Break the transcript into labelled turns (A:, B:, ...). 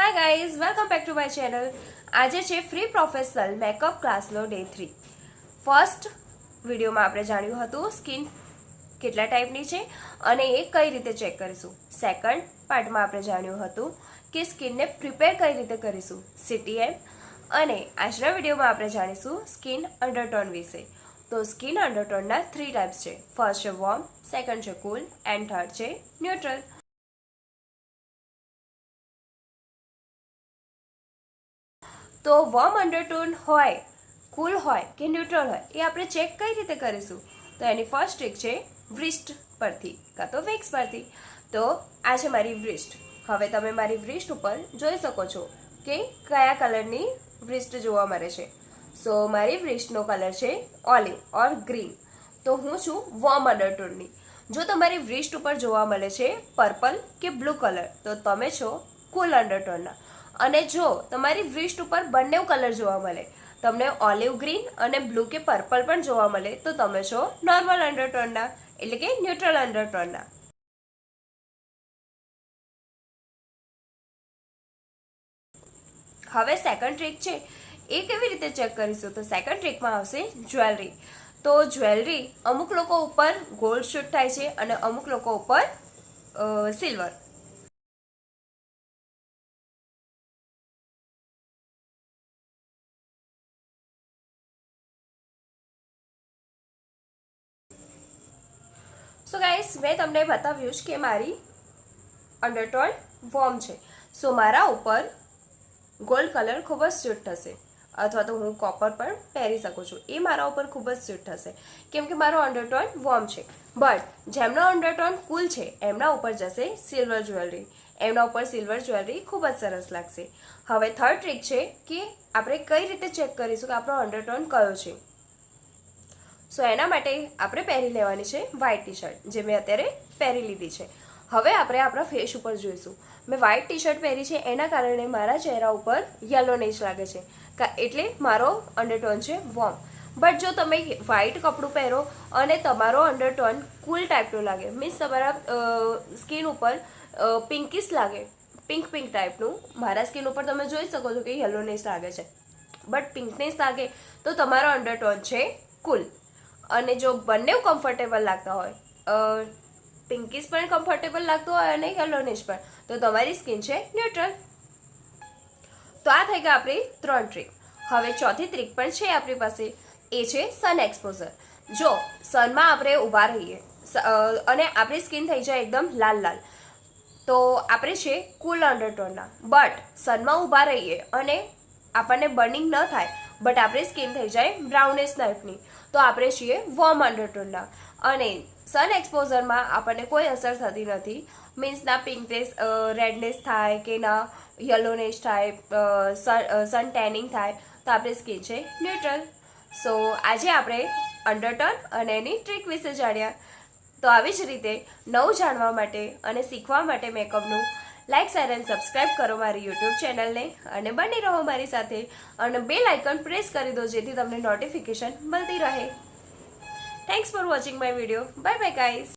A: Hi guys, welcome back to my channel. આજે છે free professional makeup ક્લાસનો day 3. First વિડીયોમાં આપણે જાણ્યું હતું સ્કિન કેટલા ટાઈપની છે અને એ કઈ રીતે ચેક કરીશું. સેકન્ડ પાર્ટમાં આપણે જાણ્યું હતું કે સ્કિનને પ્રિપેર કઈ રીતે કરીશું CTN. અને આજના વિડીયોમાં આપણે જાણીશું સ્કિન અંડરટોન વિશે. તો સ્કિન અંડરટોનના 3 ટાઈપ્સ છે. ફર્સ્ટ છે વોર્મ, સેકન્ડ છે કુલ એન્ડ થર્ડ છે ન્યુટ્રલ. તો વોર્મ અંડરટોન હોય, કુલ હોય કે ન્યુટ્રલ હોય એ આપણે ચેક કઈ રીતે કરીશું. તો એની ફર્સ્ટ ટ્રીક છે વ્રિસ્ટ પરથી કાં તો વિક્સ પરથી. તો આ છે મારી વ્રિસ્ટ. હવે તમે મારી વ્રિસ્ટ ઉપર જોઈ શકો છો કે કયા કલરની વ્રિસ્ટ જોવા મળે છે. સો મારી વ્રિસ્ટનો કલર છે ઓલિવ ઓર ગ્રીન. તો હું છું વોર્મ અંડરટોનની. જો તમારી વ્રિસ્ટ ઉપર જોવા મળે છે પર્પલ કે બ્લુ કલર તો તમે છો કુલ અંડરટોનના. અને જો તમારી વ્રિસ્ટ ઉપર બંને કલર જોવા મળે, તમને ઓલિવ ગ્રીન અને બ્લુ કે પર્પલ પણ જોવા મળે તો તમે છો નોર્મલ અંડરટોનના, એટલે કે ન્યુટ્રલ અંડરટોનના. હવે સેકન્ડ ટ્રીક છે એ કેવી રીતે ચેક કરીશું. તો સેકન્ડ ટ્રીકમાં આવશે જ્વેલરી. તો જ્વેલરી અમુક લોકો ઉપર ગોલ્ડ શૂટ થાય છે અને અમુક લોકો ઉપર સિલ્વર. સો ગાઈસ, મેં તમને બતાવ્યું છે કે મારી અંડરટોન વોર્મ છે. સો મારા ઉપર ગોલ્ડ કલર ખૂબ જ સ્યુટ થશે, અથવા તો હું કોપર પણ પહેરી શકું છું. એ મારા ઉપર ખૂબ જ સ્યુટ થશે કેમ કે મારો અંડરટોન વોર્મ છે. બટ જેમનો અંડરટોન કુલ છે એમના ઉપર જશે સિલ્વર જ્વેલરી. એમના ઉપર સિલ્વર જ્વેલરી ખૂબ જ સરસ લાગશે. હવે થર્ડ ટ્રીક છે કે આપણે કઈ રીતે ચેક કરીશું કે આપણો અંડરટોન કયો છે. સો એના માટે આપણે પહેરી લેવાની છે વ્હાઇટ ટી શર્ટ, જે મેં અત્યારે પહેરી લીધી છે. હવે આપણે આપણા ફેસ ઉપર જોઈશું. મેં વ્હાઇટ ટી શર્ટ પહેરી છે એના કારણે મારા ચહેરા ઉપર યલોનેશ લાગે છે, એટલે મારો અંડરટોન છે વોર્મ. બટ જો તમે વ્હાઇટ કપડું પહેરો અને તમારો અંડરટોન કુલ ટાઈપનું લાગે, મીન્સ તમારા સ્કિન ઉપર પિંકીશ લાગે, પિંક ટાઈપનું, મારા સ્કિન ઉપર તમે જોઈ શકો છો કે યલોનેશ લાગે છે, બટ પિંકનેસ લાગે તો તમારો અંડરટોન છે કુલ. અને જો બંને કમ્ફર્ટેબલ લાગતા હોય, પિંકીશ પણ કમ્ફર્ટેબલ લાગતું હોય અને યલોનેશ પણ, તો તમારી સ્કિન છે ન્યુટ્રલ. તો આ થઈ ગયા આપણી 3 ટ્રીક. હવે ચોથી ટ્રીક પણ છે આપણી પાસે, એ છે સન એક્સપોઝર. જો સનમાં આપણે ઊભા રહીએ અને આપણી સ્કિન થઈ જાય એકદમ લાલ લાલ, તો આપણે છે કુલ અંડરટોનના. બટ સનમાં ઊભા રહીએ અને આપણને બર્નિંગ ન થાય બટ આપણી સ્કિન થઈ જાય બ્રાઉનિશ ટાઈપની, તો આપણે છીએ વોર્મ અંડરટોનના. અને સન એક્સપોઝરમાં આપણને કોઈ અસર થતી નથી, મીન્સ ના પિંકનેસ રેડનેસ થાય કે ના યલોનેશ થાય, સન ટેનિંગ થાય, તો આપણી સ્કિન છે ન્યુટ્રલ. સો આજે આપણે અંડરટોન અને એની ટ્રીક વિશે જાણ્યા. તો આવી જ રીતે નવું જાણવા માટે અને શીખવા માટે મેકઅપનું લાઇક, શેર એન્ડ સબસ્ક્રાઇબ કરો મારી યુટ્યુબ ચેનલને અને બની રહો મારી સાથે. અને બેલ આઇકન પ્રેસ કરી દો જેથી તમને નોટિફિકેશન મળતી રહે. Thanks for watching my video. Bye bye guys.